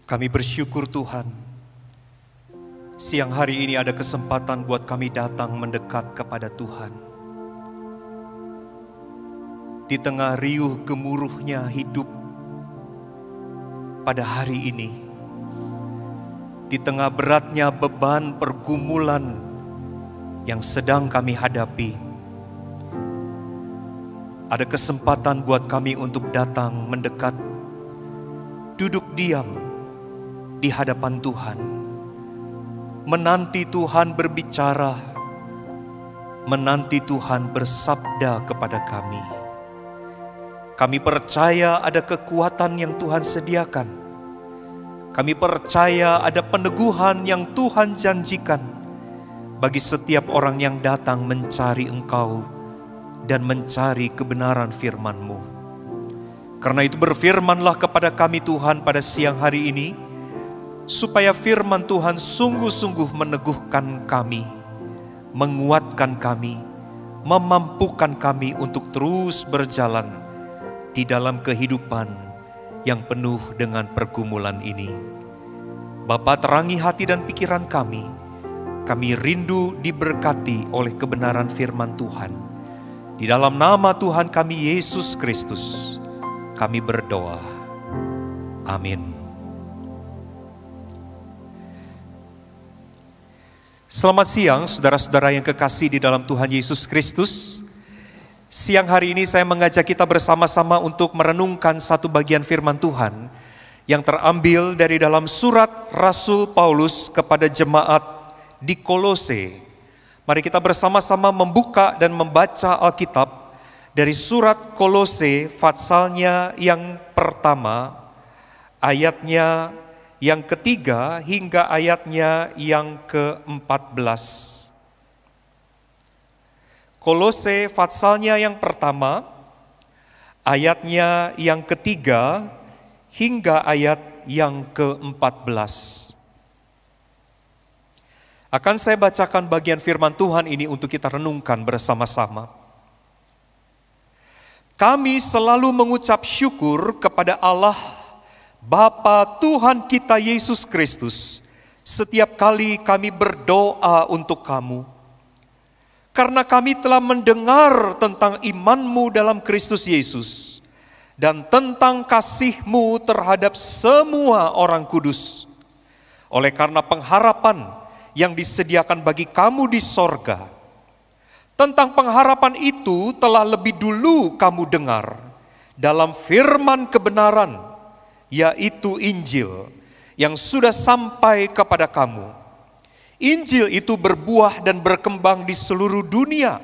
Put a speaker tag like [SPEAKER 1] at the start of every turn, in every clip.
[SPEAKER 1] Kami bersyukur Tuhan, siang hari ini ada kesempatan buat kami datang mendekat kepada Tuhan. Di tengah riuh gemuruhnya hidup pada hari ini, di tengah beratnya beban pergumulan yang sedang kami hadapi, ada kesempatan buat kami untuk datang mendekat, duduk diam di hadapan Tuhan, menanti Tuhan berbicara, menanti Tuhan bersabda kepada kami. Kami percaya ada kekuatan yang Tuhan sediakan. Kami percaya ada peneguhan yang Tuhan janjikan bagi setiap orang yang datang mencari Engkau dan mencari kebenaran firman-Mu. Karena itu berfirmanlah kepada kami Tuhan pada siang hari ini, supaya firman Tuhan sungguh-sungguh meneguhkan kami, menguatkan kami, memampukan kami untuk terus berjalan di dalam kehidupan yang penuh dengan pergumulan ini. Bapa, terangi hati dan pikiran kami. Kami rindu diberkati oleh kebenaran firman Tuhan. Di dalam nama Tuhan kami Yesus Kristus, kami berdoa. Amin. Selamat siang saudara-saudara yang kekasih di dalam Tuhan Yesus Kristus. Siang hari ini saya mengajak kita bersama-sama untuk merenungkan satu bagian firman Tuhan yang terambil dari dalam surat Rasul Paulus kepada jemaat di Kolose. Mari kita bersama-sama membuka dan membaca Alkitab dari surat Kolose patsalnya yang pertama, ayatnya yang ketiga hingga ayatnya yang ke-14. Kolose patsalnya yang pertama, ayatnya yang ketiga hingga ayat yang ke-14. Akan saya bacakan bagian firman Tuhan ini untuk kita renungkan bersama-sama. Kami selalu mengucap syukur kepada Allah Bapa Tuhan kita Yesus Kristus, setiap kali kami berdoa untuk kamu. Karena kami telah mendengar tentang iman-Mu dalam Kristus Yesus, dan tentang kasih-Mu terhadap semua orang kudus. Oleh karena pengharapan yang disediakan bagi kamu di sorga. Tentang pengharapan itu telah lebih dulu kamu dengar dalam firman kebenaran, yaitu Injil yang sudah sampai kepada kamu. Injil itu berbuah dan berkembang di seluruh dunia.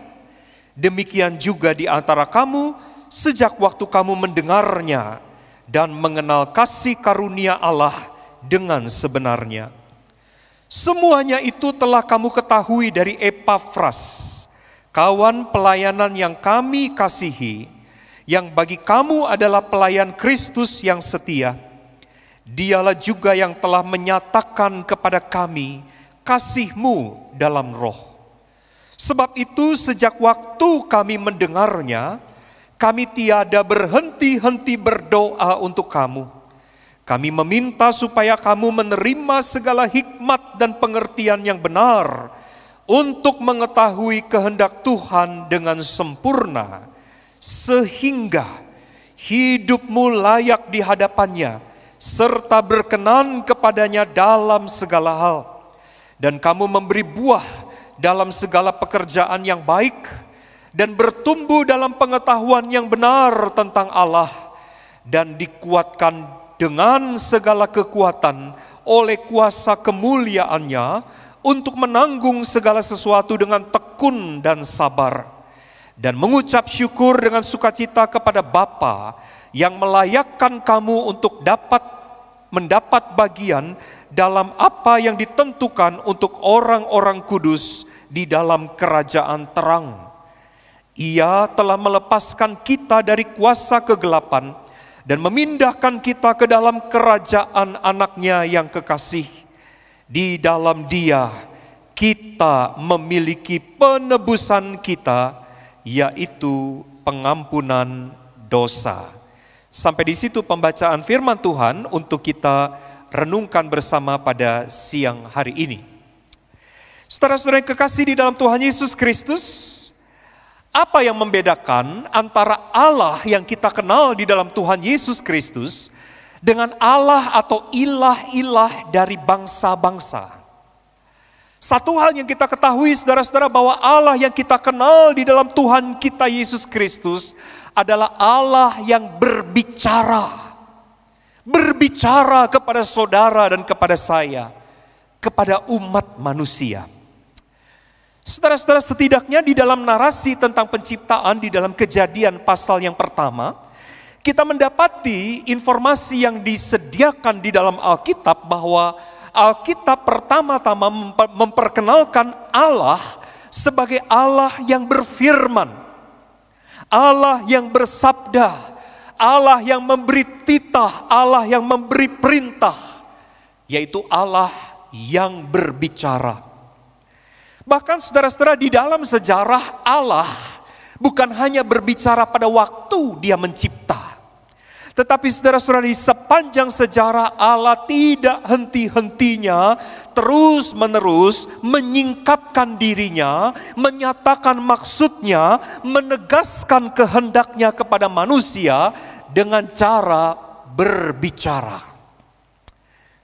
[SPEAKER 1] Demikian juga di antara kamu sejak waktu kamu mendengarnya dan mengenal kasih karunia Allah dengan sebenarnya. Semuanya itu telah kamu ketahui dari Epafras, kawan pelayanan yang kami kasihi, yang bagi kamu adalah pelayan Kristus yang setia. Dialah juga yang telah menyatakan kepada kami kasih-Mu dalam roh. Sebab itu sejak waktu kami mendengarnya, kami tiada berhenti-henti berdoa untuk kamu. Kami meminta supaya kamu menerima segala hikmat dan pengertian yang benar untuk mengetahui kehendak Tuhan dengan sempurna, sehingga hidupmu layak di hadapannya, serta berkenan kepadanya dalam segala hal. Dan kamu memberi buah dalam segala pekerjaan yang baik, dan bertumbuh dalam pengetahuan yang benar tentang Allah, dan dikuatkan dengan segala kekuatan oleh kuasa kemuliaannya, untuk menanggung segala sesuatu dengan tekun dan sabar, dan mengucap syukur dengan sukacita kepada Bapa yang melayakkan kamu untuk mendapat bagian dalam apa yang ditentukan untuk orang-orang kudus di dalam kerajaan terang. Ia telah melepaskan kita dari kuasa kegelapan dan memindahkan kita ke dalam kerajaan anaknya yang kekasih. Di dalam Dia kita memiliki penebusan kita, yaitu pengampunan dosa. Sampai di situ pembacaan firman Tuhan untuk kita renungkan bersama pada siang hari ini. Saudara-saudara yang kekasih di dalam Tuhan Yesus Kristus, apa yang membedakan antara Allah yang kita kenal di dalam Tuhan Yesus Kristus dengan Allah atau ilah-ilah dari bangsa-bangsa? Satu hal yang kita ketahui saudara-saudara, bahwa Allah yang kita kenal di dalam Tuhan kita Yesus Kristus adalah Allah yang berbicara. Berbicara kepada saudara dan kepada saya, kepada umat manusia. Saudara-saudara, setidaknya di dalam narasi tentang penciptaan di dalam Kejadian pasal yang pertama, kita mendapati informasi yang disediakan di dalam Alkitab bahwa Alkitab pertama-tama memperkenalkan Allah sebagai Allah yang berfirman, Allah yang bersabda, Allah yang memberi titah, Allah yang memberi perintah, yaitu Allah yang berbicara. Bahkan saudara-saudara, di dalam sejarah Allah bukan hanya berbicara pada waktu Dia mencipta, tetapi saudara-saudara, di sepanjang sejarah Allah tidak henti-hentinya terus-menerus menyingkapkan dirinya, menyatakan maksudnya, menegaskan kehendaknya kepada manusia dengan cara berbicara.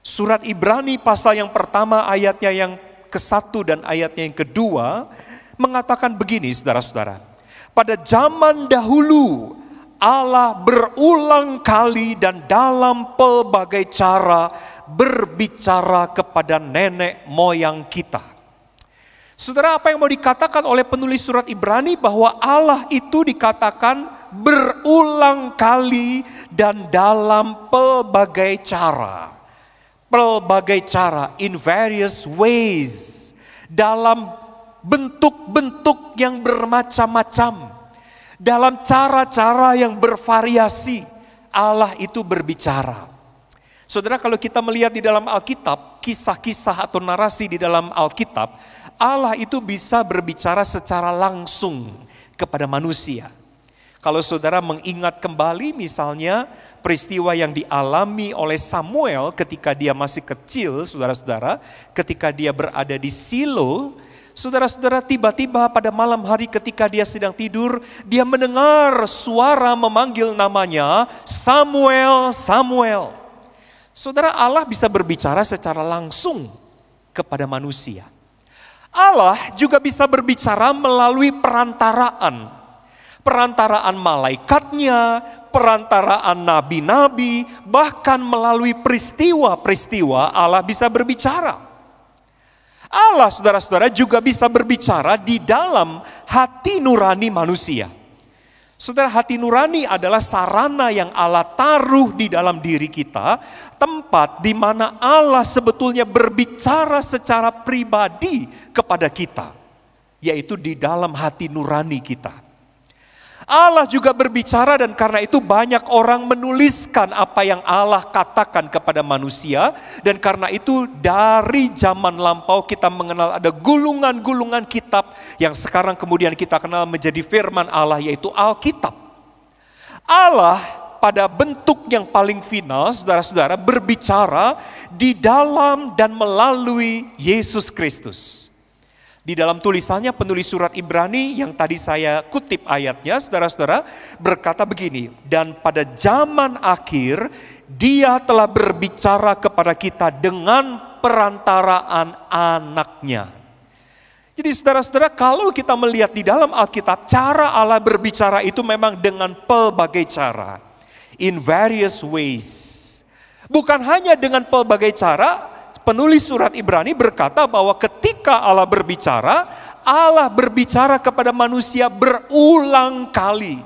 [SPEAKER 1] Surat Ibrani pasal yang pertama ayatnya yang ke-1 dan ayatnya yang kedua mengatakan begini saudara-saudara. Pada zaman dahulu Allah berulang kali dan dalam pelbagai cara berbicara kepada nenek moyang kita. Saudara, apa yang mau dikatakan oleh penulis surat Ibrani bahwa Allah itu dikatakan berulang kali dan dalam pelbagai cara. Pelbagai cara, in various ways, dalam bentuk-bentuk yang bermacam-macam, dalam cara-cara yang bervariasi, Allah itu berbicara. Saudara, kalau kita melihat di dalam Alkitab, kisah-kisah atau narasi di dalam Alkitab, Allah itu bisa berbicara secara langsung kepada manusia. Kalau saudara mengingat kembali misalnya peristiwa yang dialami oleh Samuel ketika dia masih kecil, saudara-saudara, ketika dia berada di Silo, saudara-saudara, tiba-tiba pada malam hari ketika dia sedang tidur, dia mendengar suara memanggil namanya, Samuel, Samuel. Saudara, Allah bisa berbicara secara langsung kepada manusia. Allah juga bisa berbicara melalui perantaraan. Perantaraan malaikatnya, perantaraan nabi-nabi, bahkan melalui peristiwa-peristiwa Allah bisa berbicara. Allah, saudara-saudara, juga bisa berbicara di dalam hati nurani manusia. Saudara, hati nurani adalah sarana yang Allah taruh di dalam diri kita, tempat di mana Allah sebetulnya berbicara secara pribadi kepada kita, yaitu di dalam hati nurani kita. Allah juga berbicara dan karena itu banyak orang menuliskan apa yang Allah katakan kepada manusia. Dan karena itu dari zaman lampau kita mengenal ada gulungan-gulungan kitab yang sekarang kemudian kita kenal menjadi firman Allah, yaitu Alkitab. Allah pada bentuk yang paling final, saudara-saudara, berbicara di dalam dan melalui Yesus Kristus. Di dalam tulisannya penulis surat Ibrani yang tadi saya kutip ayatnya, saudara-saudara, berkata begini, dan pada zaman akhir Dia telah berbicara kepada kita dengan perantaraan anaknya. Jadi saudara-saudara, kalau kita melihat di dalam Alkitab, cara Allah berbicara itu memang dengan pelbagai cara, in various ways. Bukan hanya dengan pelbagai cara. Penulis surat Ibrani berkata bahwa ketika Allah berbicara kepada manusia berulang kali.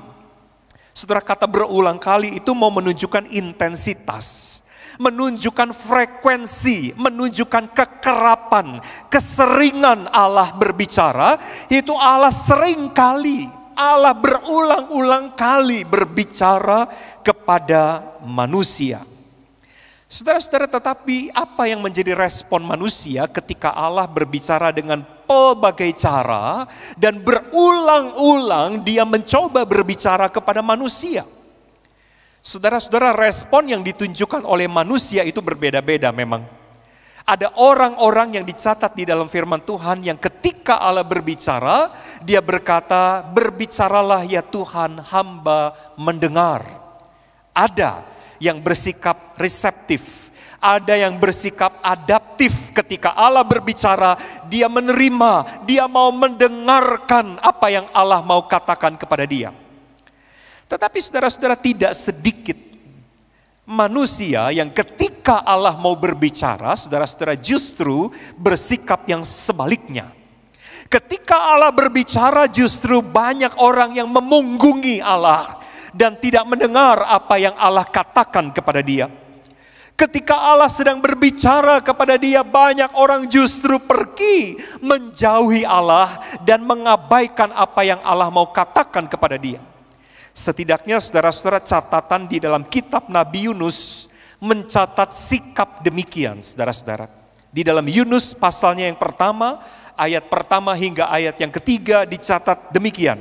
[SPEAKER 1] Saudara, kata berulang kali itu mau menunjukkan intensitas, menunjukkan frekuensi, menunjukkan kekerapan, keseringan Allah berbicara. Itu Allah sering kali, Allah berulang-ulang kali berbicara kepada manusia. Saudara-saudara, tetapi apa yang menjadi respon manusia ketika Allah berbicara dengan pelbagai cara dan berulang-ulang Dia mencoba berbicara kepada manusia? Saudara-saudara, respon yang ditunjukkan oleh manusia itu berbeda-beda memang. Ada orang-orang yang dicatat di dalam firman Tuhan yang ketika Allah berbicara, dia berkata, "Berbicaralah ya Tuhan, hamba mendengar." Ada yang bersikap reseptif, ada yang bersikap adaptif. Ketika Allah berbicara, dia menerima, dia mau mendengarkan apa yang Allah mau katakan kepada dia. Tetapi saudara-saudara, tidak sedikit manusia yang ketika Allah mau berbicara, saudara-saudara, justru bersikap yang sebaliknya. Ketika Allah berbicara, justru banyak orang yang memunggungi Allah dan tidak mendengar apa yang Allah katakan kepada dia. Ketika Allah sedang berbicara kepada dia, banyak orang justru pergi menjauhi Allah dan mengabaikan apa yang Allah mau katakan kepada dia. Setidaknya saudara-saudara, catatan di dalam kitab Nabi Yunus mencatat sikap demikian, saudara-saudara. Di dalam Yunus pasalnya yang pertama, ayat pertama hingga ayat yang ketiga dicatat demikian.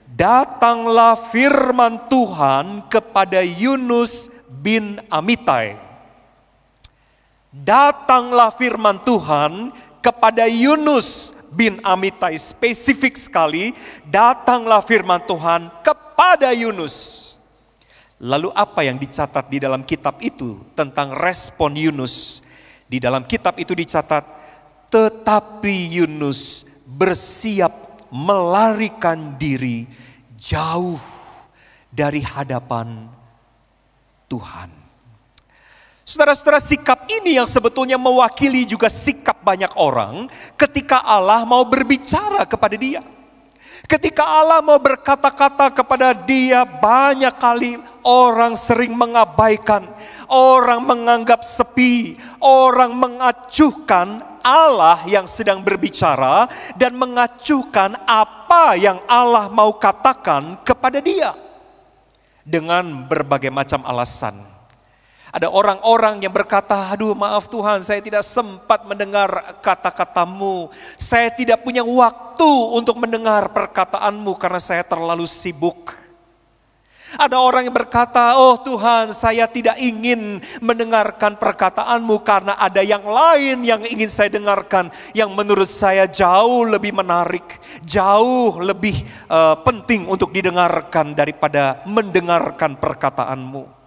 [SPEAKER 1] Datanglah firman Tuhan kepada Yunus bin Amitai. Datanglah firman Tuhan kepada Yunus bin Amitai, spesifik sekali, datanglah firman Tuhan kepada Yunus. Lalu apa yang dicatat di dalam kitab itu tentang respon Yunus? Di dalam kitab itu dicatat, tetapi Yunus bersiap melarikan diri jauh dari hadapan Tuhan. Saudara-saudara, sikap ini yang sebetulnya mewakili juga sikap banyak orang ketika Allah mau berbicara kepada dia. Ketika Allah mau berkata-kata kepada dia, banyak kali orang sering mengabaikan, orang menganggap sepi, orang mengacuhkan Allah yang sedang berbicara dan mengacuhkan apa yang Allah mau katakan kepada dia dengan berbagai macam alasan. Ada orang-orang yang berkata, aduh maaf Tuhan, saya tidak sempat mendengar kata-katamu. Saya tidak punya waktu untuk mendengar perkataanmu karena saya terlalu sibuk. Ada orang yang berkata, oh Tuhan, saya tidak ingin mendengarkan perkataanmu karena ada yang lain yang ingin saya dengarkan, yang menurut saya jauh lebih menarik, jauh lebih penting untuk didengarkan daripada mendengarkan perkataanmu.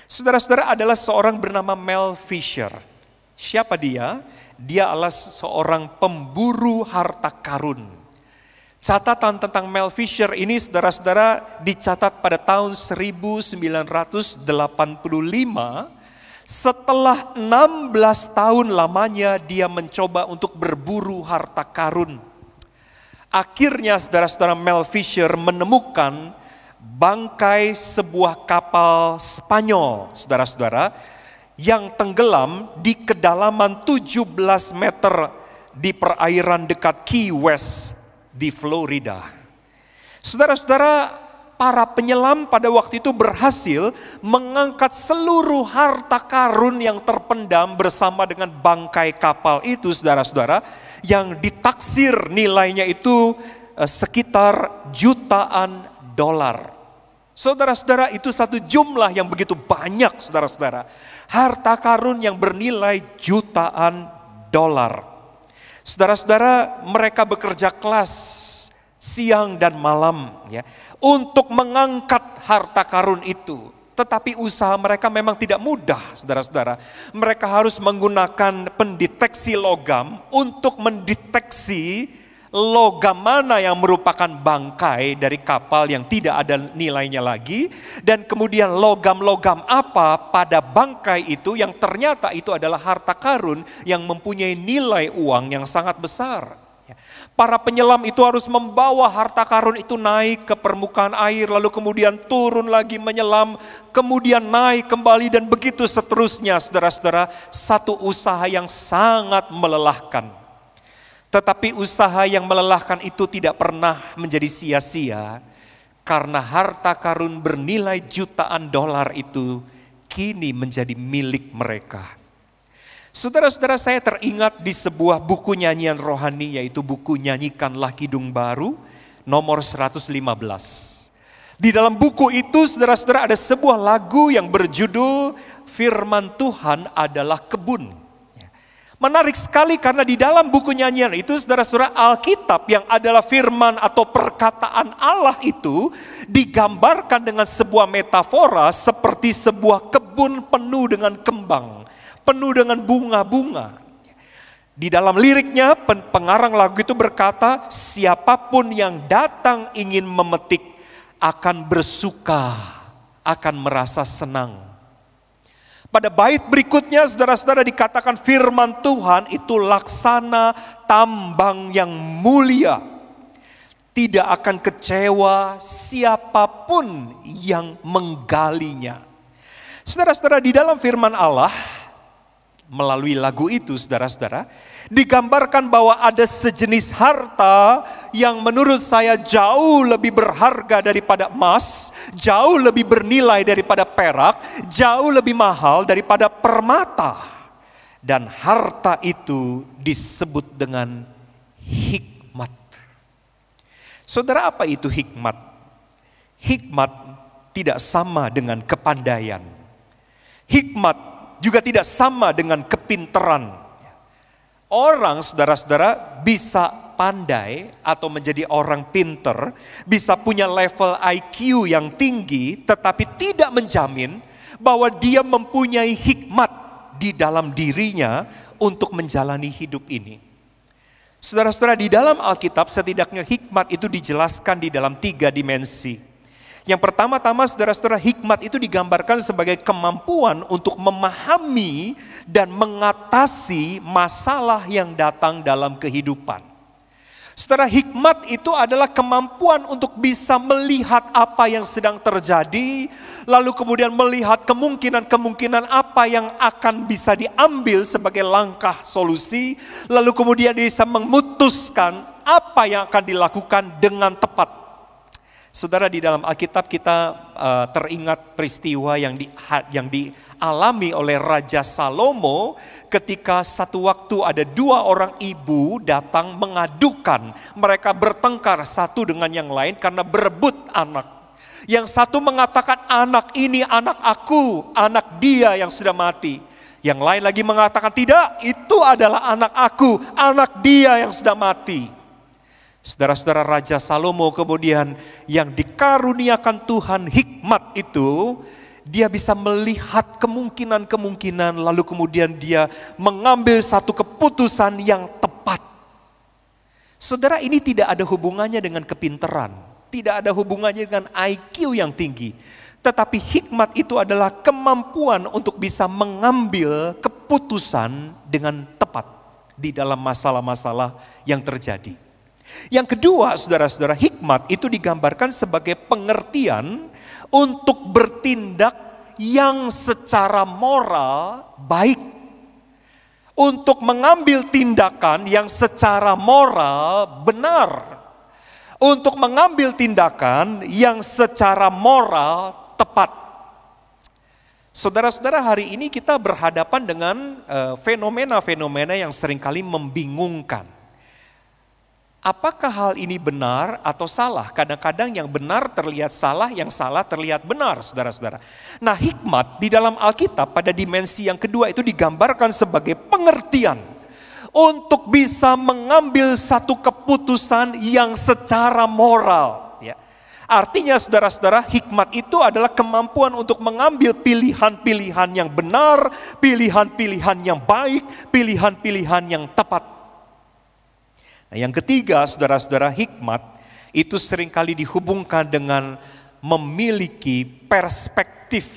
[SPEAKER 1] Saudara-saudara, adalah seorang bernama Mel Fisher. Siapa dia? Dia adalah seorang pemburu harta karun. Catatan tentang Mel Fisher ini, saudara-saudara, dicatat pada tahun 1985. Setelah 16 tahun lamanya dia mencoba untuk berburu harta karun. Akhirnya saudara-saudara, Mel Fisher menemukan bangkai sebuah kapal Spanyol, saudara-saudara, yang tenggelam di kedalaman 17 meter di perairan dekat Key West di Florida. Saudara-saudara, para penyelam pada waktu itu berhasil mengangkat seluruh harta karun yang terpendam bersama dengan bangkai kapal itu, saudara-saudara, yang ditaksir nilainya itu sekitar jutaan dolar. Saudara-saudara, itu satu jumlah yang begitu banyak, saudara-saudara. Harta karun yang bernilai jutaan dolar. Saudara-saudara, mereka bekerja keras siang dan malam ya untuk mengangkat harta karun itu. Tetapi usaha mereka memang tidak mudah, saudara-saudara. Mereka harus menggunakan pendeteksi logam untuk mendeteksi logam mana yang merupakan bangkai dari kapal yang tidak ada nilainya lagi, dan kemudian logam-logam apa pada bangkai itu yang ternyata itu adalah harta karun yang mempunyai nilai uang yang sangat besar. Para penyelam itu harus membawa harta karun itu naik ke permukaan air, lalu kemudian turun lagi menyelam, kemudian naik kembali, dan begitu seterusnya, saudara-saudara. Satu usaha yang sangat melelahkan. Tetapi usaha yang melelahkan itu tidak pernah menjadi sia-sia, karena harta karun bernilai jutaan dolar itu kini menjadi milik mereka. Saudara-saudara, saya teringat di sebuah buku nyanyian rohani, yaitu buku Nyanyikanlah Kidung Baru nomor 115. Di dalam buku itu saudara-saudara ada sebuah lagu yang berjudul Firman Tuhan adalah Kebun. Menarik sekali karena di dalam buku nyanyian itu saudara-saudara, Alkitab yang adalah firman atau perkataan Allah itu digambarkan dengan sebuah metafora seperti sebuah kebun penuh dengan kembang, penuh dengan bunga-bunga. Di dalam liriknya pengarang lagu itu berkata, siapapun yang datang ingin memetik akan bersuka, akan merasa senang. Pada bait berikutnya saudara-saudara dikatakan firman Tuhan itu laksana tambang yang mulia. Tidak akan kecewa siapapun yang menggalinya. Saudara-saudara, di dalam firman Allah melalui lagu itu saudara-saudara digambarkan bahwa ada sejenis harta yang menurut saya jauh lebih berharga daripada emas, jauh lebih bernilai daripada perak, jauh lebih mahal daripada permata. Dan harta itu disebut dengan hikmat. Saudara, apa itu hikmat? Hikmat tidak sama dengan kepandaian. Hikmat juga tidak sama dengan kepintaran. Orang saudara-saudara bisa pandai atau menjadi orang pinter, bisa punya level IQ yang tinggi, tetapi tidak menjamin bahwa dia mempunyai hikmat di dalam dirinya untuk menjalani hidup ini. Saudara-saudara, di dalam Alkitab setidaknya hikmat itu dijelaskan di dalam 3 dimensi. Yang pertama-tama saudara-saudara, hikmat itu digambarkan sebagai kemampuan untuk memahami dan mengatasi masalah yang datang dalam kehidupan. Saudara, hikmat itu adalah kemampuan untuk bisa melihat apa yang sedang terjadi, lalu kemudian melihat kemungkinan-kemungkinan apa yang akan bisa diambil sebagai langkah solusi, lalu kemudian bisa memutuskan apa yang akan dilakukan dengan tepat. Saudara, di dalam Alkitab kita teringat peristiwa yang dialami oleh Raja Salomo ketika satu waktu ada 2 orang ibu datang mengadukan. Mereka bertengkar satu dengan yang lain karena berebut anak. Yang satu mengatakan anak ini anak aku, anak dia yang sudah mati. Yang lain lagi mengatakan tidak, itu adalah anak aku, anak dia yang sudah mati. Saudara-saudara, Raja Salomo kemudian yang dikaruniakan Tuhan hikmat itu, dia bisa melihat kemungkinan-kemungkinan lalu kemudian dia mengambil satu keputusan yang tepat. Saudara, ini tidak ada hubungannya dengan kepintaran, tidak ada hubungannya dengan IQ yang tinggi. Tetapi hikmat itu adalah kemampuan untuk bisa mengambil keputusan dengan tepat di dalam masalah-masalah yang terjadi. Yang kedua, saudara-saudara, hikmat itu digambarkan sebagai pengertian untuk bertindak yang secara moral baik. Untuk mengambil tindakan yang secara moral benar. Untuk mengambil tindakan yang secara moral tepat. Saudara-saudara, hari ini kita berhadapan dengan fenomena-fenomena yang seringkali membingungkan. Apakah hal ini benar atau salah? Kadang-kadang yang benar terlihat salah, yang salah terlihat benar, saudara-saudara. Nah, hikmat di dalam Alkitab pada dimensi yang kedua itu digambarkan sebagai pengertian untuk bisa mengambil satu keputusan yang secara moral. Ya. Artinya saudara-saudara, hikmat itu adalah kemampuan untuk mengambil pilihan-pilihan yang benar, pilihan-pilihan yang baik, pilihan-pilihan yang tepat. Nah, yang ketiga, saudara-saudara, hikmat itu seringkali dihubungkan dengan memiliki perspektif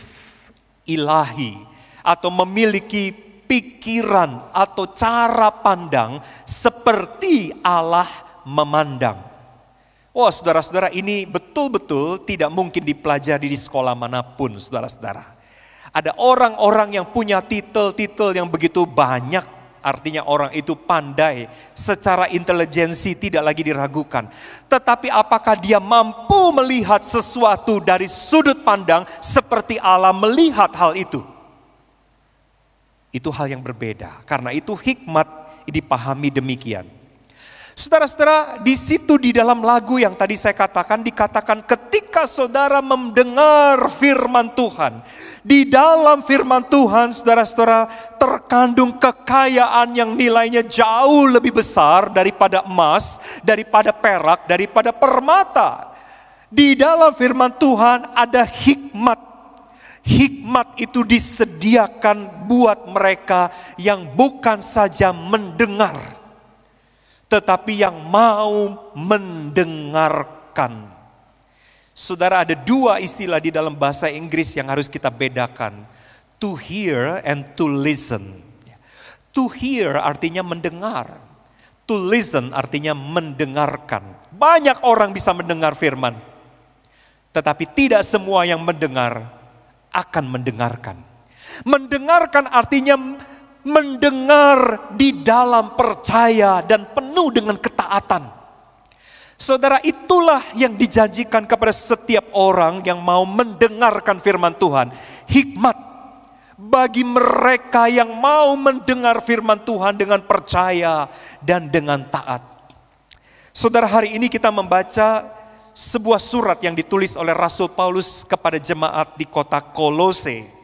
[SPEAKER 1] ilahi atau memiliki pikiran atau cara pandang seperti Allah memandang. Wah, saudara-saudara, ini betul-betul tidak mungkin dipelajari di sekolah manapun, saudara-saudara. Ada orang-orang yang punya titel-titel yang begitu banyak. Artinya orang itu pandai, secara intelijensi tidak lagi diragukan. Tetapi apakah dia mampu melihat sesuatu dari sudut pandang seperti Allah melihat hal itu? Itu hal yang berbeda. Karena itu hikmat dipahami demikian. Saudara-saudara, di situ di dalam lagu yang tadi saya katakan, dikatakan ketika saudara mendengar firman Tuhan. Di dalam firman Tuhan, saudara-saudara, terkandung kekayaan yang nilainya jauh lebih besar daripada emas, daripada perak, daripada permata. Di dalam firman Tuhan ada hikmat. Hikmat itu disediakan buat mereka yang bukan saja mendengar, tetapi yang mau mendengarkan. Saudara, ada dua istilah di dalam bahasa Inggris yang harus kita bedakan. To hear and to listen. To hear artinya mendengar. To listen artinya mendengarkan. Banyak orang bisa mendengar firman, tetapi tidak semua yang mendengar akan mendengarkan. Mendengarkan artinya mendengar di dalam percaya dan penuh dengan ketaatan. Saudara, itulah yang dijanjikan kepada setiap orang yang mau mendengarkan firman Tuhan. Hikmat bagi mereka yang mau mendengar firman Tuhan dengan percaya dan dengan taat. Saudara, hari ini kita membaca sebuah surat yang ditulis oleh Rasul Paulus kepada jemaat di kota Kolose.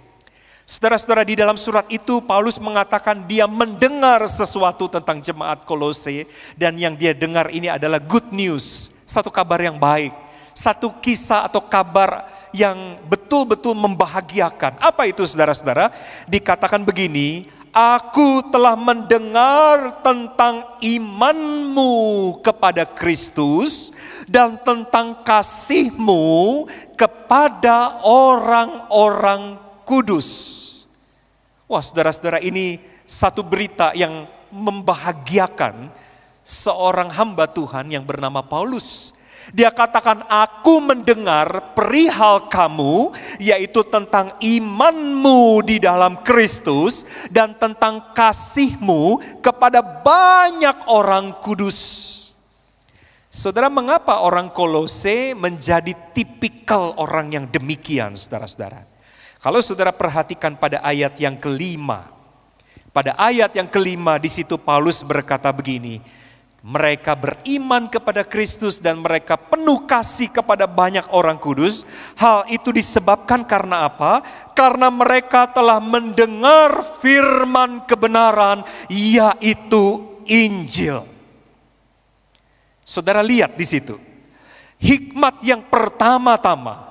[SPEAKER 1] Saudara-saudara, di dalam surat itu Paulus mengatakan dia mendengar sesuatu tentang jemaat Kolose, dan yang dia dengar ini adalah good news, satu kabar yang baik, satu kisah atau kabar yang betul-betul membahagiakan. Apa itu, saudara-saudara? Dikatakan begini, aku telah mendengar tentang imanmu kepada Kristus dan tentang kasihmu kepada orang-orang kudus. Wah, saudara-saudara, ini satu berita yang membahagiakan seorang hamba Tuhan yang bernama Paulus. Dia katakan, aku mendengar perihal kamu, yaitu tentang imanmu di dalam Kristus dan tentang kasihmu kepada banyak orang kudus. Saudara, mengapa orang Kolose menjadi tipikal orang yang demikian, saudara-saudara? Kalau saudara perhatikan pada ayat yang kelima. Pada ayat yang kelima di situ Paulus berkata begini, mereka beriman kepada Kristus dan mereka penuh kasih kepada banyak orang kudus. Hal itu disebabkan karena apa? Karena mereka telah mendengar firman kebenaran, yaitu Injil. Saudara lihat di situ. Hikmat yang pertama-tama,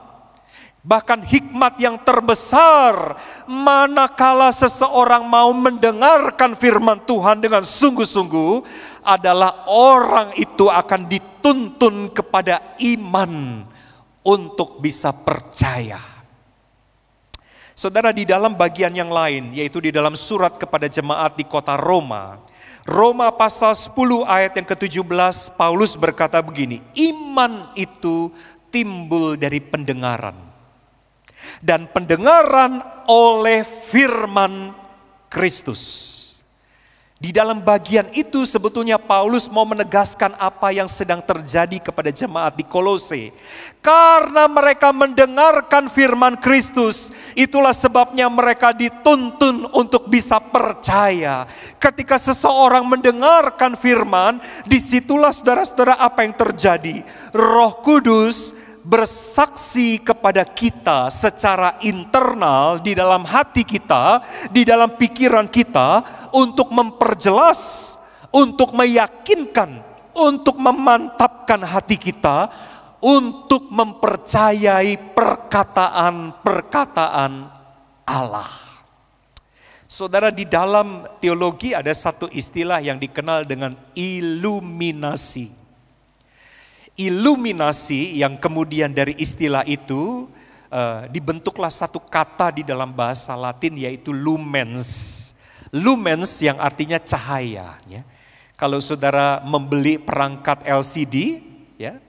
[SPEAKER 1] bahkan hikmat yang terbesar, manakala seseorang mau mendengarkan firman Tuhan dengan sungguh-sungguh, adalah orang itu akan dituntun kepada iman untuk bisa percaya. Saudara, di dalam bagian yang lain, yaitu di dalam surat kepada jemaat di kota Roma, Roma pasal 10 ayat yang ke-17, Paulus berkata begini, iman itu timbul dari pendengaran. Dan pendengaran oleh firman Kristus. Di dalam bagian itu sebetulnya Paulus mau menegaskan apa yang sedang terjadi kepada jemaat di Kolose. Karena mereka mendengarkan firman Kristus, itulah sebabnya mereka dituntun untuk bisa percaya. Ketika seseorang mendengarkan firman, disitulah saudara-saudara apa yang terjadi. Roh Kudus bersaksi kepada kita secara internal di dalam hati kita, di dalam pikiran kita, untuk memperjelas, untuk meyakinkan, untuk memantapkan hati kita, untuk mempercayai perkataan-perkataan Allah. Saudara, di dalam teologi ada satu istilah yang dikenal dengan iluminasi. Iluminasi yang kemudian dari istilah itu dibentuklah satu kata di dalam bahasa Latin, yaitu lumens. Lumens yang artinya cahaya. Ya. Kalau saudara membeli perangkat LCD, ya,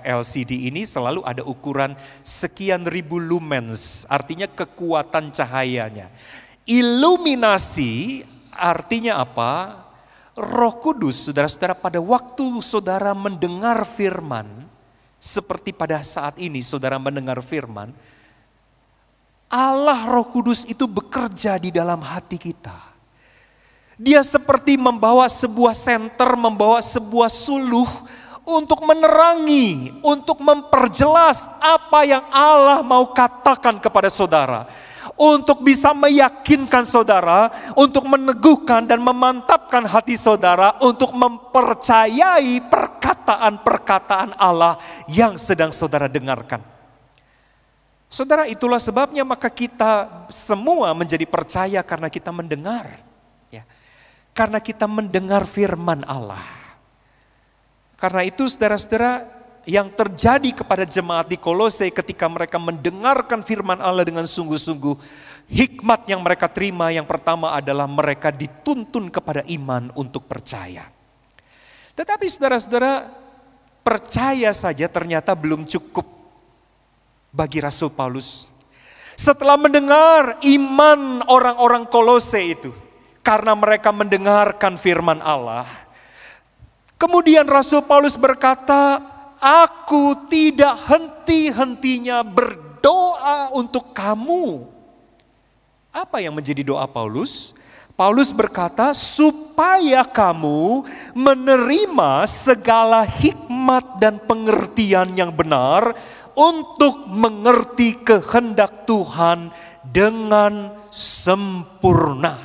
[SPEAKER 1] LCD ini selalu ada ukuran sekian ribu lumens, artinya kekuatan cahayanya. Iluminasi artinya apa? Roh Kudus, saudara-saudara, pada waktu saudara mendengar firman, seperti pada saat ini saudara mendengar firman, Allah Roh Kudus itu bekerja di dalam hati kita. Dia seperti membawa sebuah senter, membawa sebuah suluh untuk menerangi, untuk memperjelas apa yang Allah mau katakan kepada saudara. Untuk bisa meyakinkan saudara, untuk meneguhkan dan memantapkan hati saudara, untuk mempercayai perkataan-perkataan Allah yang sedang saudara dengarkan. Saudara, itulah sebabnya maka kita semua menjadi percaya karena kita mendengar. Ya. Karena kita mendengar firman Allah. Karena itu saudara-saudara, yang terjadi kepada jemaat di Kolose ketika mereka mendengarkan firman Allah dengan sungguh-sungguh, hikmat yang mereka terima yang pertama adalah mereka dituntun kepada iman untuk percaya. Tetapi saudara-saudara, percaya saja ternyata belum cukup bagi Rasul Paulus. Setelah mendengar iman orang-orang Kolose itu, karena mereka mendengarkan firman Allah, kemudian Rasul Paulus berkata, aku tidak henti-hentinya berdoa untuk kamu. Apa yang menjadi doa Paulus? Paulus berkata, supaya kamu menerima segala hikmat dan pengertian yang benar untuk mengerti kehendak Tuhan dengan sempurna.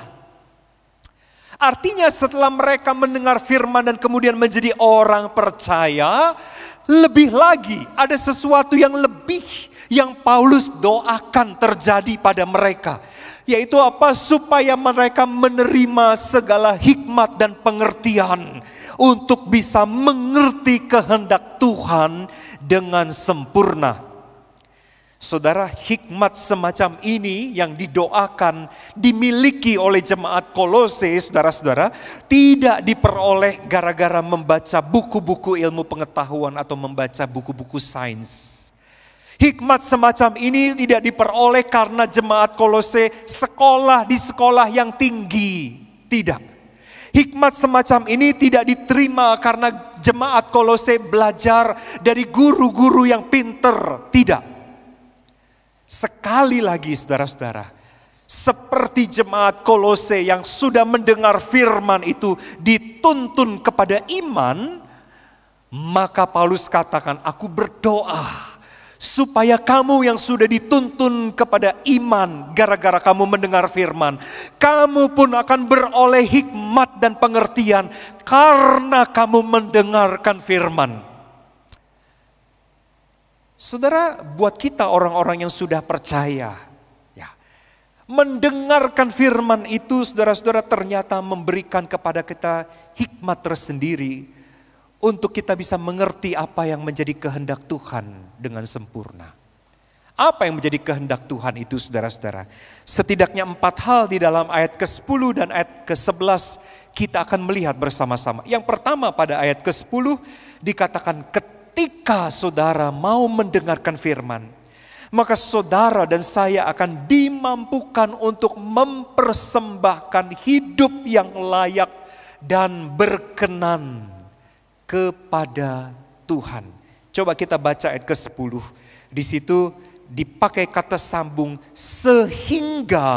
[SPEAKER 1] Artinya setelah mereka mendengar firman dan kemudian menjadi orang percaya, lebih lagi ada sesuatu yang lebih yang Paulus doakan terjadi pada mereka. Yaitu apa? Supaya mereka menerima segala hikmat dan pengertian untuk bisa mengerti kehendak Tuhan dengan sempurna. Saudara, hikmat semacam ini yang didoakan dimiliki oleh jemaat Kolose, saudara-saudara, tidak diperoleh gara-gara membaca buku-buku ilmu pengetahuan atau membaca buku-buku sains. Hikmat semacam ini tidak diperoleh karena jemaat Kolose sekolah di sekolah yang tinggi. Tidak. Hikmat semacam ini tidak diterima karena jemaat Kolose belajar dari guru-guru yang pinter. Tidak. Sekali lagi saudara-saudara, seperti jemaat Kolose yang sudah mendengar firman itu dituntun kepada iman, maka Paulus katakan, aku berdoa supaya kamu yang sudah dituntun kepada iman gara-gara kamu mendengar firman, kamu pun akan beroleh hikmat dan pengertian karena kamu mendengarkan firman. Saudara, buat kita orang-orang yang sudah percaya, ya, mendengarkan firman itu saudara-saudara ternyata memberikan kepada kita hikmat tersendiri untuk kita bisa mengerti apa yang menjadi kehendak Tuhan dengan sempurna. Apa yang menjadi kehendak Tuhan itu saudara-saudara? Setidaknya 4 hal di dalam ayat ke-10 dan ayat ke-11 kita akan melihat bersama-sama. Yang pertama pada ayat ke-10 dikatakan ketika saudara mau mendengarkan firman, maka saudara dan saya akan dimampukan untuk mempersembahkan hidup yang layak dan berkenan kepada Tuhan. Coba kita baca ayat ke-10. Di situ dipakai kata sambung sehingga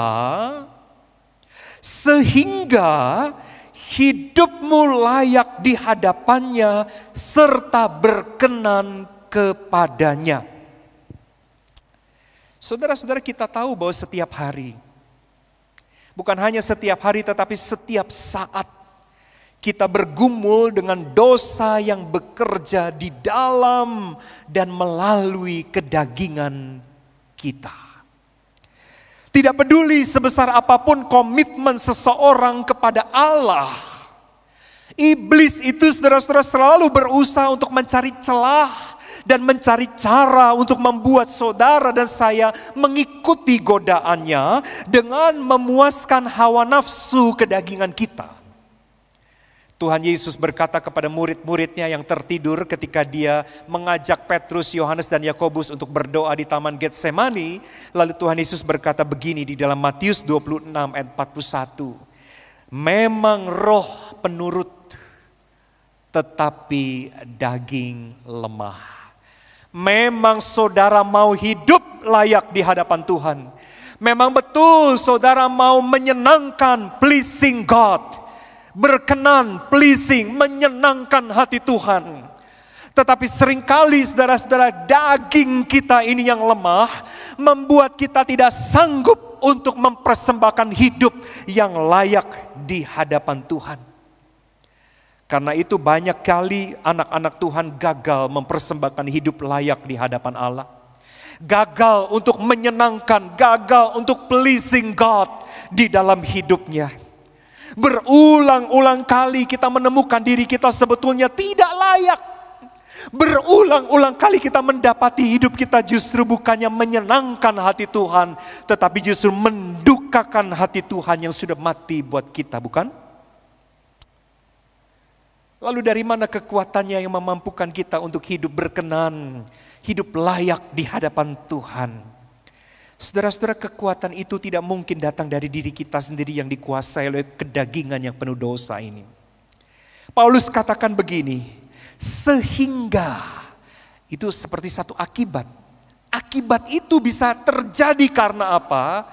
[SPEAKER 1] hidupmu layak di hadapannya serta berkenan kepadanya. Saudara-saudara, kita tahu bahwa setiap hari, bukan hanya setiap hari tetapi setiap saat, kita bergumul dengan dosa yang bekerja di dalam dan melalui kedagingan kita. Tidak peduli sebesar apapun komitmen seseorang kepada Allah, iblis itu saudara-saudara selalu berusaha untuk mencari celah dan mencari cara untuk membuat saudara dan saya mengikuti godaannya dengan memuaskan hawa nafsu kedagingan kita. Tuhan Yesus berkata kepada murid-muridnya yang tertidur ketika dia mengajak Petrus, Yohanes dan Yakobus untuk berdoa di Taman Getsemani. Lalu Tuhan Yesus berkata begini di dalam Matius 26 ayat 41. Memang roh penurut tetapi daging lemah. Memang saudara mau hidup layak di hadapan Tuhan. Memang betul saudara mau menyenangkan, pleasing God. berkenan, pleasing, menyenangkan hati Tuhan. Tetapi seringkali saudara-saudara, daging kita ini yang lemah membuat kita tidak sanggup untuk mempersembahkan hidup yang layak di hadapan Tuhan. Karena itu banyak kali anak-anak Tuhan gagal mempersembahkan hidup layak di hadapan Allah. Gagal untuk menyenangkan, gagal untuk pleasing God di dalam hidupnya. Berulang-ulang kali kita menemukan diri kita sebetulnya tidak layak. Berulang-ulang kali kita mendapati hidup kita justru bukannya menyenangkan hati Tuhan, tetapi justru mendukakan hati Tuhan yang sudah mati buat kita, bukan? Lalu dari mana kekuatannya yang memampukan kita untuk hidup berkenan, hidup layak di hadapan Tuhan? Saudara-saudara, kekuatan itu tidak mungkin datang dari diri kita sendiri yang dikuasai oleh kedagingan yang penuh dosa ini. Paulus katakan begini, sehingga itu seperti satu akibat. Akibat itu bisa terjadi karena apa?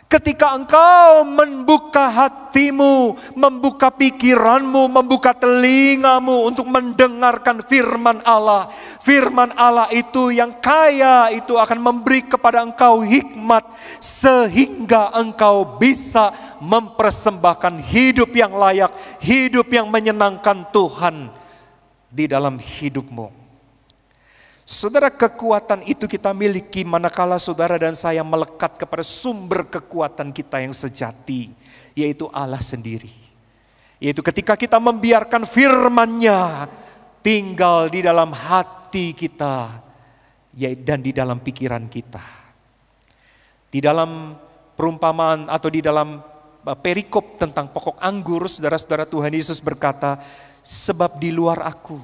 [SPEAKER 1] Ketika engkau membuka hatimu, membuka pikiranmu, membuka telingamu untuk mendengarkan firman Allah. Firman Allah itu yang kaya itu akan memberi kepada engkau hikmat. Sehingga engkau bisa mempersembahkan hidup yang layak, hidup yang menyenangkan Tuhan di dalam hidupmu. Saudara, kekuatan itu kita miliki manakala saudara dan saya melekat kepada sumber kekuatan kita yang sejati, yaitu Allah sendiri. Yaitu ketika kita membiarkan firman-Nya tinggal di dalam hati kita dan di dalam pikiran kita. Di dalam perumpamaan atau di dalam perikop tentang pokok anggur, saudara-saudara, Tuhan Yesus berkata, sebab di luar aku,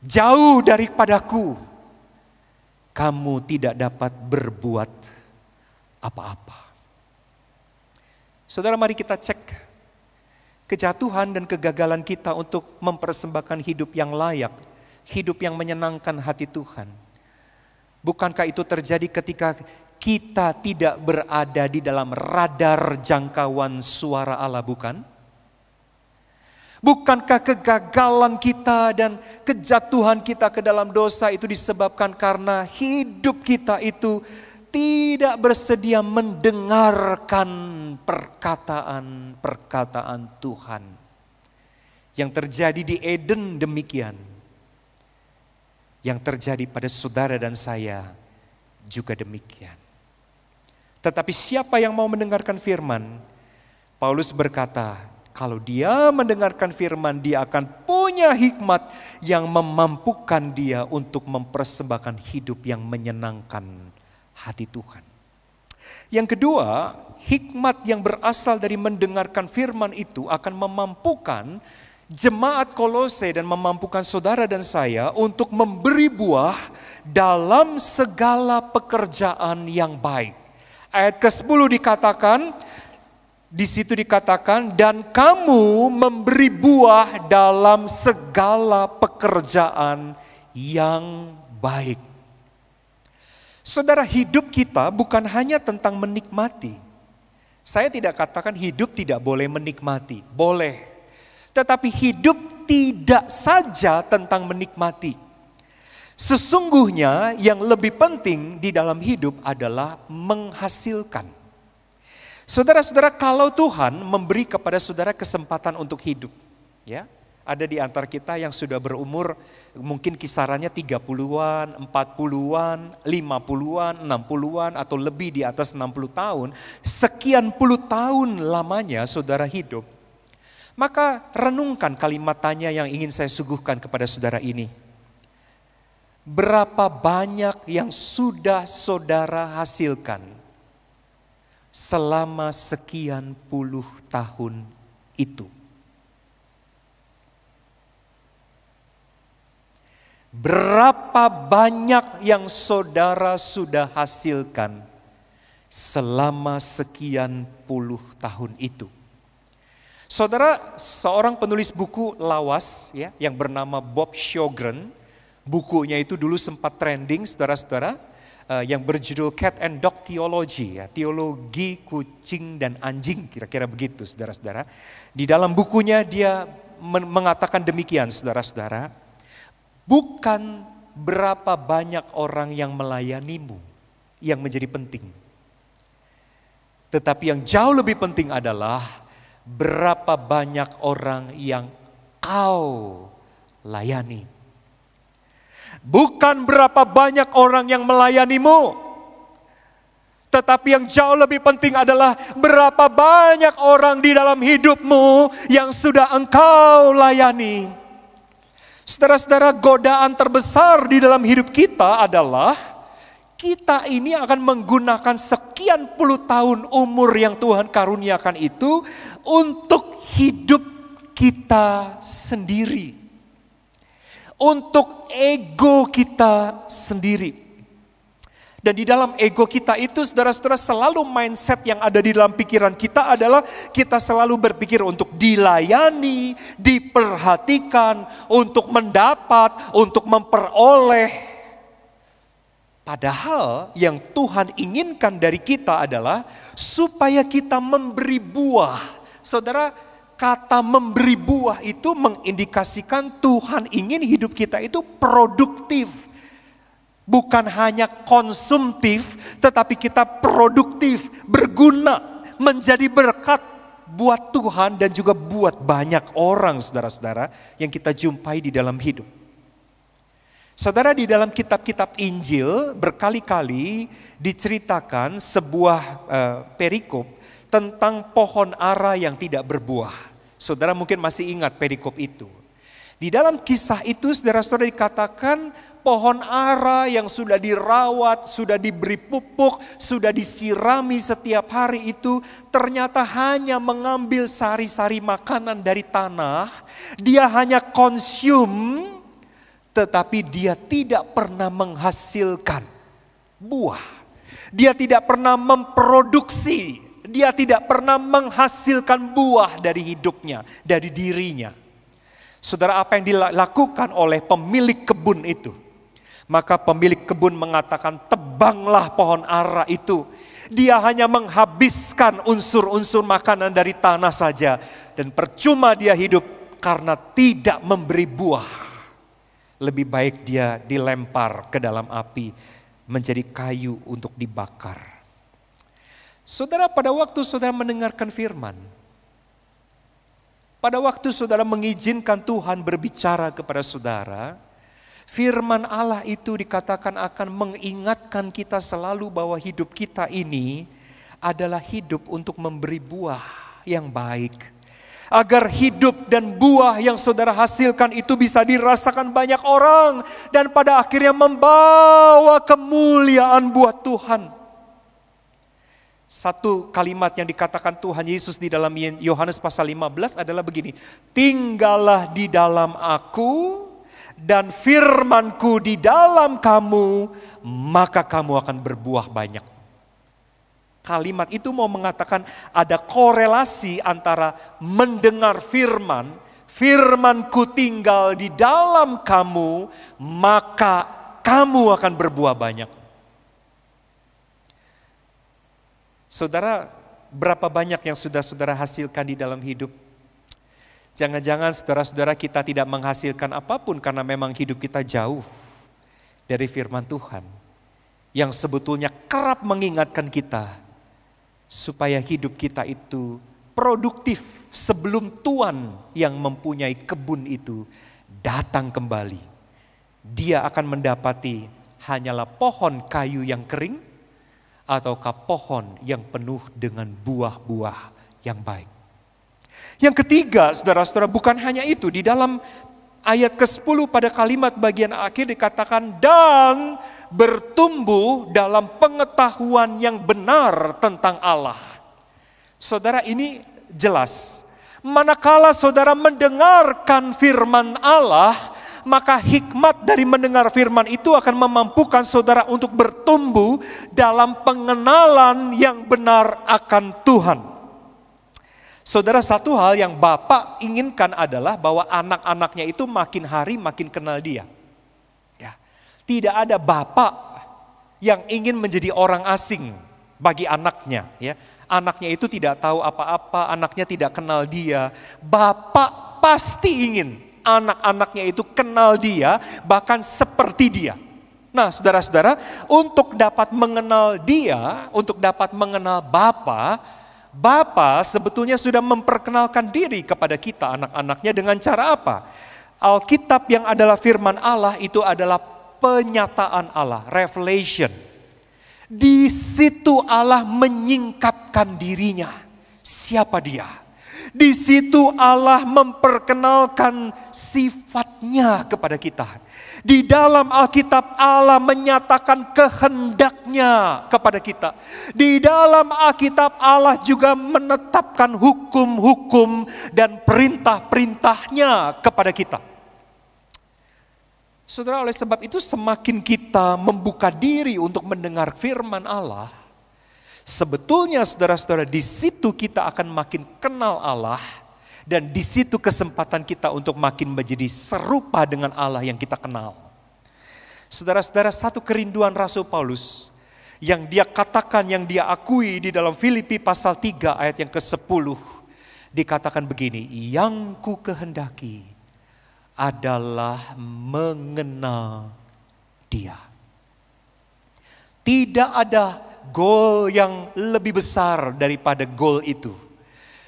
[SPEAKER 1] jauh daripadaku, kamu tidak dapat berbuat apa-apa. Saudara, mari kita cek kejatuhan dan kegagalan kita untuk mempersembahkan hidup yang layak, hidup yang menyenangkan hati Tuhan. Bukankah itu terjadi ketika kita tidak berada di dalam radar jangkauan suara Allah, bukan? Bukankah kegagalan kita dan kejatuhan kita ke dalam dosa itu disebabkan karena hidup kita itu tidak bersedia mendengarkan perkataan-perkataan Tuhan. Yang terjadi di Eden demikian. Yang terjadi pada saudara dan saya juga demikian. Tetapi siapa yang mau mendengarkan firman? Paulus berkata, kalau dia mendengarkan firman, dia akan punya hikmat yang memampukan dia untuk mempersembahkan hidup yang menyenangkan hati Tuhan. Yang kedua, hikmat yang berasal dari mendengarkan firman itu akan memampukan jemaat Kolose dan memampukan saudara dan saya untuk memberi buah dalam segala pekerjaan yang baik. Ayat ke-10 dikatakan, di situ dikatakan, dan kamu memberi buah dalam segala pekerjaan yang baik. Saudara, hidup kita bukan hanya tentang menikmati. Saya tidak katakan hidup tidak boleh menikmati, boleh. Tetapi hidup tidak saja tentang menikmati. Sesungguhnya yang lebih penting di dalam hidup adalah menghasilkan. Saudara-saudara, kalau Tuhan memberi kepada saudara kesempatan untuk hidup, ya, ada di antara kita yang sudah berumur mungkin kisarannya 30-an, 40-an, 50-an, 60-an atau lebih di atas 60 tahun, sekian puluh tahun lamanya saudara hidup. Maka renungkan kalimat tanya yang ingin saya suguhkan kepada saudara ini. Berapa banyak yang sudah saudara hasilkan selama sekian puluh tahun itu? Berapa banyak yang saudara sudah hasilkan selama sekian puluh tahun itu? Saudara, seorang penulis buku lawas ya, yang bernama Bob Sjogren, bukunya itu dulu sempat trending, saudara-saudara. yang berjudul Cat and Dog Theology, ya, teologi kucing dan anjing, kira-kira begitu saudara-saudara. Di dalam bukunya dia mengatakan demikian saudara-saudara, bukan berapa banyak orang yang melayanimu yang menjadi penting. Tetapi yang jauh lebih penting adalah berapa banyak orang yang kau layani. Bukan berapa banyak orang yang melayanimu, tetapi yang jauh lebih penting adalah berapa banyak orang di dalam hidupmu yang sudah engkau layani. Saudara-saudara, godaan terbesar di dalam hidup kita adalah kita ini akan menggunakan sekian puluh tahun umur yang Tuhan karuniakan itu untuk hidup kita sendiri, untuk ego kita sendiri. Dan di dalam ego kita itu saudara-saudara selalu mindset yang ada di dalam pikiran kita adalah kita selalu berpikir untuk dilayani, diperhatikan, untuk mendapat, untuk memperoleh. Padahal yang Tuhan inginkan dari kita adalah supaya kita memberi buah. Saudara, kata memberi buah itu mengindikasikan Tuhan ingin hidup kita itu produktif. Bukan hanya konsumtif, tetapi kita produktif, berguna, menjadi berkat buat Tuhan dan juga buat banyak orang saudara-saudara yang kita jumpai di dalam hidup. Saudara, di dalam kitab-kitab Injil berkali-kali diceritakan sebuah perikop tentang pohon ara yang tidak berbuah. Saudara mungkin masih ingat perikop itu. Di dalam kisah itu saudara-saudara dikatakan pohon ara yang sudah dirawat, sudah diberi pupuk, sudah disirami setiap hari itu ternyata hanya mengambil sari-sari makanan dari tanah. Dia hanya konsum, tetapi dia tidak pernah menghasilkan buah. Dia tidak pernah memproduksi, dia tidak pernah menghasilkan buah dari hidupnya, dari dirinya. Saudara, apa yang dilakukan oleh pemilik kebun itu? Maka pemilik kebun mengatakan, tebanglah pohon ara itu. Dia hanya menghabiskan unsur-unsur makanan dari tanah saja. Dan percuma dia hidup karena tidak memberi buah. Lebih baik dia dilempar ke dalam api menjadi kayu untuk dibakar. Saudara, pada waktu saudara mendengarkan firman, pada waktu saudara mengizinkan Tuhan berbicara kepada saudara, firman Allah itu dikatakan akan mengingatkan kita selalu bahwa hidup kita ini adalah hidup untuk memberi buah yang baik. Agar hidup dan buah yang saudara hasilkan itu bisa dirasakan banyak orang. Dan pada akhirnya membawa kemuliaan buat Tuhan. Satu kalimat yang dikatakan Tuhan Yesus di dalam Yohanes pasal 15 adalah begini. Tinggallah di dalam aku dan firmanku di dalam kamu, maka kamu akan berbuah banyak. Kalimat itu mau mengatakan ada korelasi antara mendengar firman, firmanku tinggal di dalam kamu, maka kamu akan berbuah banyak. Saudara, berapa banyak yang sudah saudara hasilkan di dalam hidup? Jangan-jangan saudara-saudara kita tidak menghasilkan apapun karena memang hidup kita jauh dari firman Tuhan. Yang sebetulnya kerap mengingatkan kita supaya hidup kita itu produktif sebelum Tuhan yang mempunyai kebun itu datang kembali. Dia akan mendapati hanyalah pohon kayu yang kering ataukah pohon yang penuh dengan buah-buah yang baik. Yang ketiga, saudara-saudara, bukan hanya itu. Di dalam ayat ke-10 pada kalimat bagian akhir dikatakan dan bertumbuh dalam pengetahuan yang benar tentang Allah. Saudara, ini jelas. Manakala saudara mendengarkan firman Allah, maka hikmat dari mendengar firman itu akan memampukan saudara untuk bertumbuh dalam pengenalan yang benar akan Tuhan. Saudara, satu hal yang Bapak inginkan adalah bahwa anak-anaknya itu makin hari makin kenal Dia. Ya. Tidak ada bapak yang ingin menjadi orang asing bagi anaknya, ya. Anaknya itu tidak tahu apa-apa, anaknya tidak kenal dia. Bapak pasti ingin anak-anaknya itu kenal dia, bahkan seperti dia. Nah, saudara-saudara, untuk dapat mengenal dia, untuk dapat mengenal Bapa sebetulnya sudah memperkenalkan diri kepada kita, anak-anaknya, dengan cara apa? Alkitab yang adalah firman Allah itu adalah penyataan Allah, revelation. Di situ Allah menyingkapkan dirinya. Siapa dia? Di situ Allah memperkenalkan sifatnya kepada kita. Di dalam Alkitab Allah menyatakan kehendaknya kepada kita. Di dalam Alkitab Allah juga menetapkan hukum-hukum dan perintah-perintahnya kepada kita. Saudara, oleh sebab itu semakin kita membuka diri untuk mendengar firman Allah, sebetulnya saudara-saudara, di situ kita akan makin kenal Allah. Dan di situ kesempatan kita untuk makin menjadi serupa dengan Allah yang kita kenal. Saudara-saudara, satu kerinduan Rasul Paulus yang dia katakan, yang dia akui di dalam Filipi pasal 3 ayat yang ke-10. Dikatakan begini, yang ku kehendaki adalah mengenal dia. Tidak ada goal yang lebih besar daripada goal itu.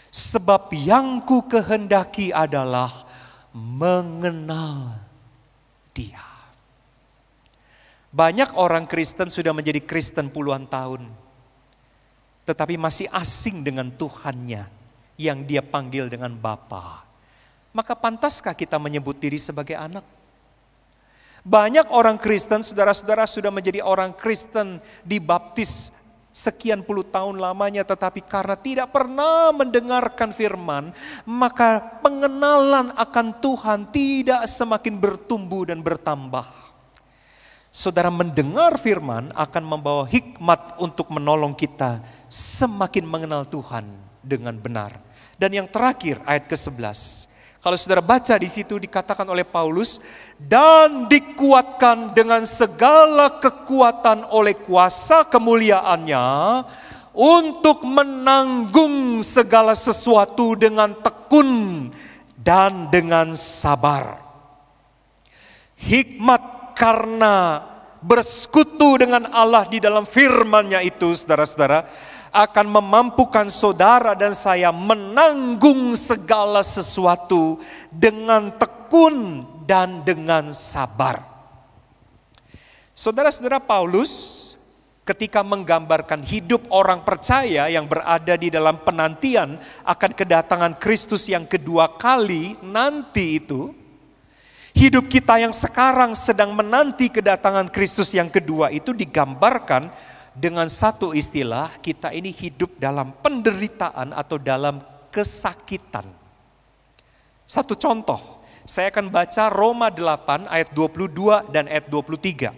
[SPEAKER 1] Sebab yang ku kehendaki adalah mengenal dia. Banyak orang Kristen sudah menjadi Kristen puluhan tahun, tetapi masih asing dengan Tuhannya yang dia panggil dengan Bapa. Maka pantaskah kita menyebut diri sebagai anak? Banyak orang Kristen, saudara-saudara, sudah menjadi orang Kristen dibaptis sekian puluh tahun lamanya, tetapi karena tidak pernah mendengarkan firman, maka pengenalan akan Tuhan tidak semakin bertumbuh dan bertambah. Saudara, mendengar firman akan membawa hikmat untuk menolong kita semakin mengenal Tuhan dengan benar. Dan yang terakhir, ayat ke-11. Kalau saudara baca di situ dikatakan oleh Paulus, dan dikuatkan dengan segala kekuatan oleh kuasa kemuliaannya untuk menanggung segala sesuatu dengan tekun dan dengan sabar. Hikmat karena bersekutu dengan Allah di dalam firman-Nya itu, saudara-saudara, akan memampukan saudara dan saya menanggung segala sesuatu dengan tekun dan dengan sabar. Saudara-saudara, Paulus ketika menggambarkan hidup orang percaya yang berada di dalam penantian akan kedatangan Kristus yang kedua kali nanti itu, hidup kita yang sekarang sedang menanti kedatangan Kristus yang kedua itu digambarkan dengan satu istilah, kita ini hidup dalam penderitaan atau dalam kesakitan. Satu contoh, saya akan baca Roma 8 ayat 22 dan ayat 23.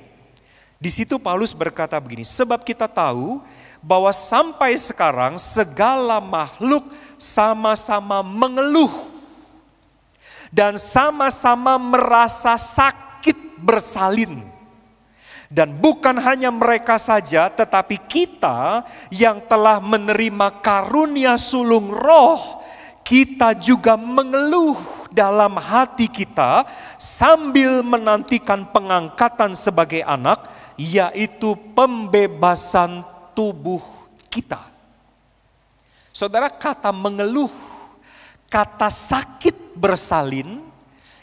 [SPEAKER 1] Di situ Paulus berkata begini, sebab kita tahu bahwa sampai sekarang segala makhluk sama-sama mengeluh dan sama-sama merasa sakit bersalin. Dan bukan hanya mereka saja, tetapi kita yang telah menerima karunia sulung roh, kita juga mengeluh dalam hati kita sambil menantikan pengangkatan sebagai anak, yaitu pembebasan tubuh kita. Saudara, kata mengeluh, kata sakit bersalin,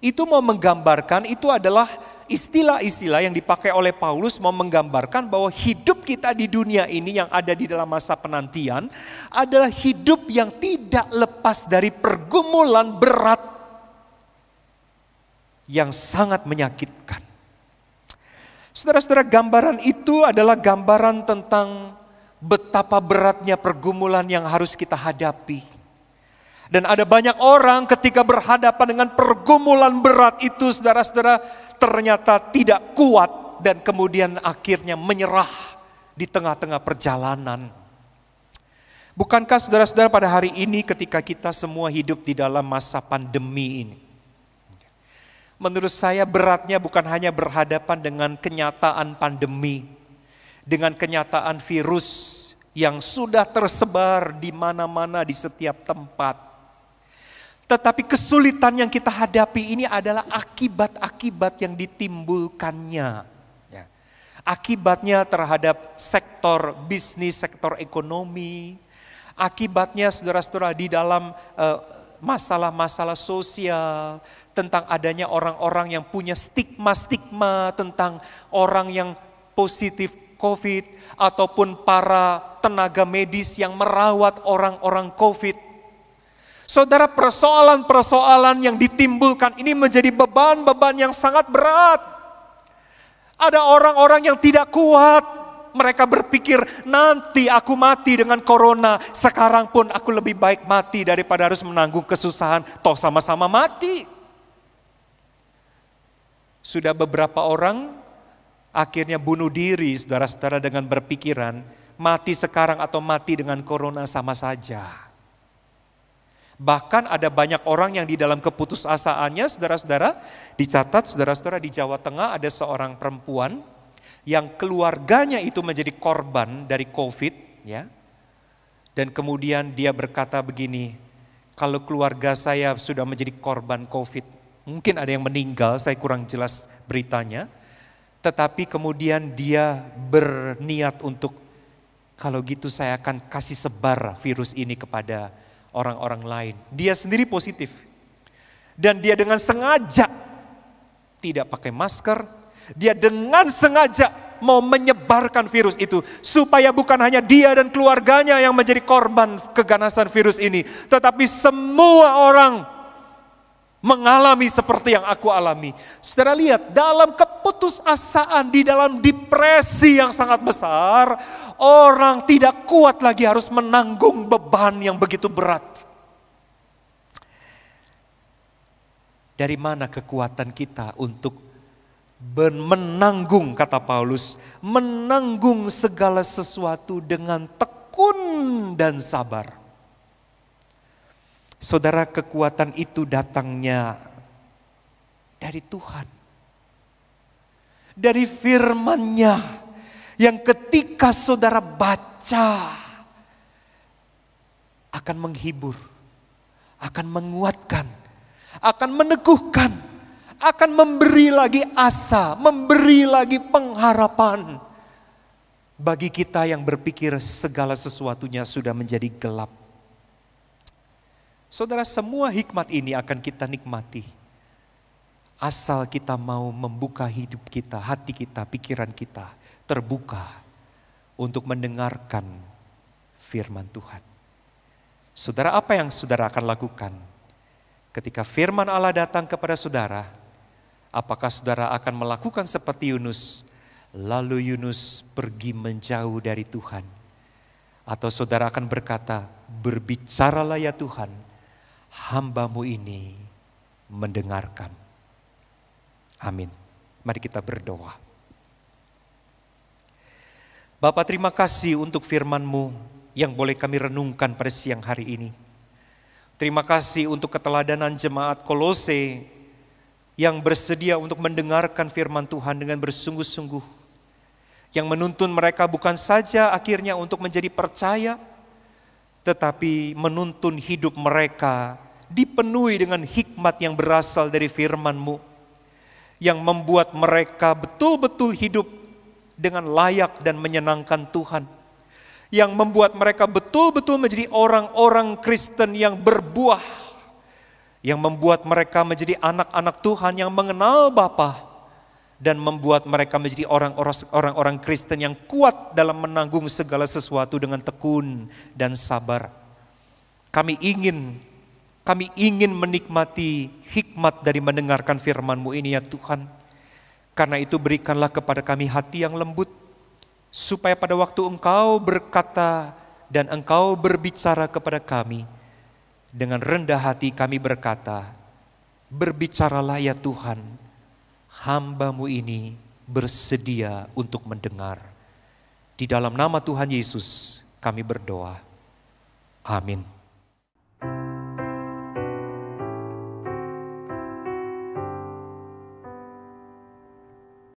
[SPEAKER 1] itu mau menggambarkan, itu adalah istilah-istilah yang dipakai oleh Paulus mau menggambarkan bahwa hidup kita di dunia ini yang ada di dalam masa penantian adalah hidup yang tidak lepas dari pergumulan berat yang sangat menyakitkan. Saudara-saudara, gambaran itu adalah gambaran tentang betapa beratnya pergumulan yang harus kita hadapi. Dan ada banyak orang ketika berhadapan dengan pergumulan berat itu, saudara-saudara, ternyata tidak kuat dan kemudian akhirnya menyerah di tengah-tengah perjalanan. Bukankah saudara-saudara pada hari ini ketika kita semua hidup di dalam masa pandemi ini, menurut saya beratnya bukan hanya berhadapan dengan kenyataan pandemi, dengan kenyataan virus yang sudah tersebar di mana-mana di setiap tempat. Tetapi kesulitan yang kita hadapi ini adalah akibat-akibat yang ditimbulkannya. Ya. Akibatnya terhadap sektor bisnis, sektor ekonomi. Akibatnya saudara-saudara di dalam masalah-masalah sosial. Tentang adanya orang-orang yang punya stigma-stigma tentang orang yang positif COVID. Ataupun para tenaga medis yang merawat orang-orang COVID. Saudara, persoalan-persoalan yang ditimbulkan ini menjadi beban-beban yang sangat berat. Ada orang-orang yang tidak kuat. Mereka berpikir, nanti aku mati dengan corona. Sekarang pun aku lebih baik mati daripada harus menanggung kesusahan. Toh sama-sama mati. Sudah beberapa orang akhirnya bunuh diri, saudara-saudara, dengan berpikiran mati sekarang atau mati dengan corona sama saja. Bahkan ada banyak orang yang di dalam keputusasaannya, saudara-saudara, dicatat saudara-saudara di Jawa Tengah ada seorang perempuan yang keluarganya itu menjadi korban dari COVID, ya. Dan kemudian dia berkata begini, kalau keluarga saya sudah menjadi korban COVID, mungkin ada yang meninggal, saya kurang jelas beritanya. Tetapi kemudian dia berniat untuk, kalau gitu saya akan kasih sebar virus ini kepada orang-orang lain. Dia sendiri positif. Dan dia dengan sengaja tidak pakai masker. Dia dengan sengaja mau menyebarkan virus itu. Supaya bukan hanya dia dan keluarganya yang menjadi korban keganasan virus ini. Tetapi semua orang mengalami seperti yang aku alami. Saudara lihat, dalam keputusasaan, di dalam depresi yang sangat besar, orang tidak kuat lagi harus menanggung beban yang begitu berat. Dari mana kekuatan kita untuk menanggung, kata Paulus, menanggung segala sesuatu dengan tekun dan sabar. Saudara, kekuatan itu datangnya dari Tuhan. Dari firman-Nya yang ketika saudara baca akan menghibur, akan menguatkan, akan meneguhkan, akan memberi lagi asa, memberi lagi pengharapan bagi kita yang berpikir segala sesuatunya sudah menjadi gelap. Saudara, semua hikmat ini akan kita nikmati. Asal kita mau membuka hidup kita, hati kita, pikiran kita terbuka untuk mendengarkan firman Tuhan. Saudara, apa yang saudara akan lakukan ketika firman Allah datang kepada saudara? Apakah saudara akan melakukan seperti Yunus, lalu Yunus pergi menjauh dari Tuhan? Atau saudara akan berkata, berbicaralah ya Tuhan, hamba-Mu ini mendengarkan. Amin. Mari kita berdoa. Bapa, terima kasih untuk firman-Mu yang boleh kami renungkan pada siang hari ini. Terima kasih untuk keteladanan jemaat Kolose yang bersedia untuk mendengarkan firman Tuhan dengan bersungguh-sungguh. Yang menuntun mereka bukan saja akhirnya untuk menjadi percaya, tetapi menuntun hidup mereka dipenuhi dengan hikmat yang berasal dari firman-Mu, yang membuat mereka betul-betul hidup dengan layak dan menyenangkan Tuhan, yang membuat mereka betul-betul menjadi orang-orang Kristen yang berbuah, yang membuat mereka menjadi anak-anak Tuhan yang mengenal Bapa, dan membuat mereka menjadi orang-orang Kristen yang kuat dalam menanggung segala sesuatu dengan tekun dan sabar. Kami ingin menikmati hikmat dari mendengarkan firman-Mu ini ya Tuhan. Karena itu berikanlah kepada kami hati yang lembut, supaya pada waktu Engkau berkata dan Engkau berbicara kepada kami, dengan rendah hati kami berkata, berbicaralah ya Tuhan, hamba-Mu ini bersedia untuk mendengar. Di dalam nama Tuhan Yesus kami berdoa. Amin.